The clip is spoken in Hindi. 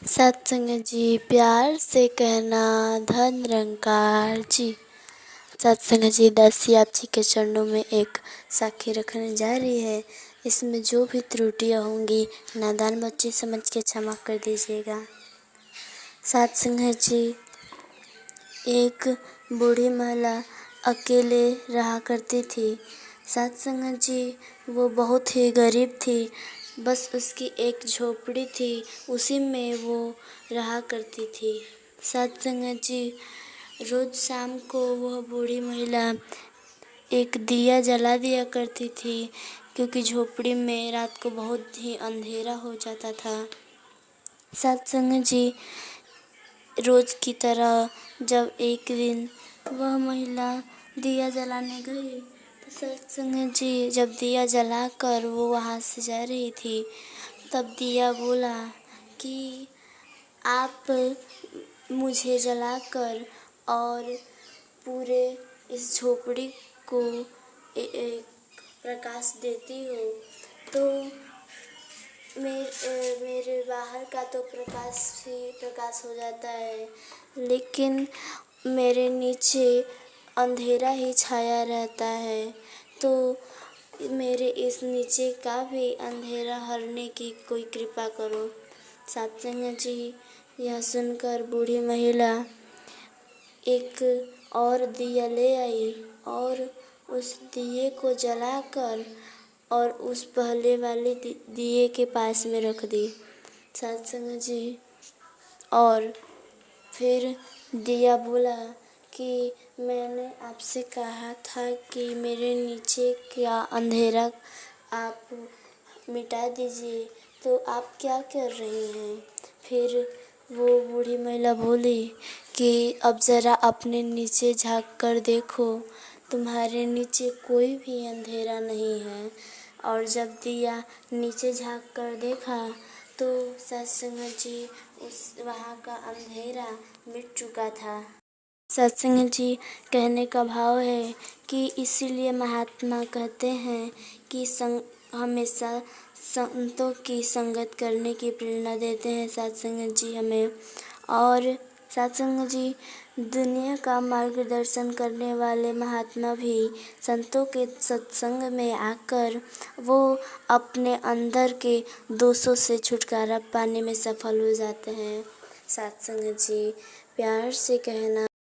सत्संग जी प्यार से कहना धन निरंकार जी। सत्संग जी दासी आप जी के चरणों में एक साखी रखने जा रही है। इसमें जो भी त्रुटियां होंगी नादान बच्चे समझ के क्षमा कर दीजिएगा। सत्संग जी एक बूढ़ी महिला अकेले रहा करती थी। सत्संग जी वो बहुत ही गरीब थी। बस उसकी एक झोपड़ी थी, उसी में वो रहा करती थी। सत्संग जी रोज़ शाम को वह बूढ़ी महिला एक दिया जला दिया करती थी, क्योंकि झोपड़ी में रात को बहुत ही अंधेरा हो जाता था। सत्संग जी रोज़ की तरह जब एक दिन वह महिला दिया जलाने गई, तो सत्संग जी जब दिया जलाकर वो वहाँ से जा रही थी, तब दिया बोला कि आप मुझे जलाकर और पूरे इस झोपड़ी को एक प्रकाश देती हो तो मेरे बाहर का तो प्रकाश ही प्रकाश हो जाता है, लेकिन मेरे नीचे अंधेरा ही छाया रहता है। तो मेरे इस नीचे का भी अंधेरा हरने की कोई कृपा करो। सत्संग जी यह सुनकर बूढ़ी महिला एक और दिया ले आई और उस दिए को जलाकर और उस पहले वाले दिए के पास में रख दी। सत्संग जी और फिर दिया बोला कि मैंने आपसे कहा था कि मेरे नीचे का अंधेरा आप मिटा दीजिए, तो आप क्या कर रही हैं? फिर वो बूढ़ी महिला बोली कि अब ज़रा अपने नीचे झाँक कर देखो, तुम्हारे नीचे कोई भी अंधेरा नहीं है। और जब दिया नीचे झाँक कर देखा तो सत्संग जी उस वहाँ का अंधेरा मिट चुका था। सत्संग जी कहने का भाव है कि इसीलिए महात्मा कहते हैं कि हमेशा संतों की संगत करने की प्रेरणा देते हैं सत्संग जी हमें। और सत्संग जी दुनिया का मार्गदर्शन करने वाले महात्मा भी संतों के सत्संग में आकर वो अपने अंदर के दोषों से छुटकारा पाने में सफल हो जाते हैं। सत्संग जी प्यार से कहना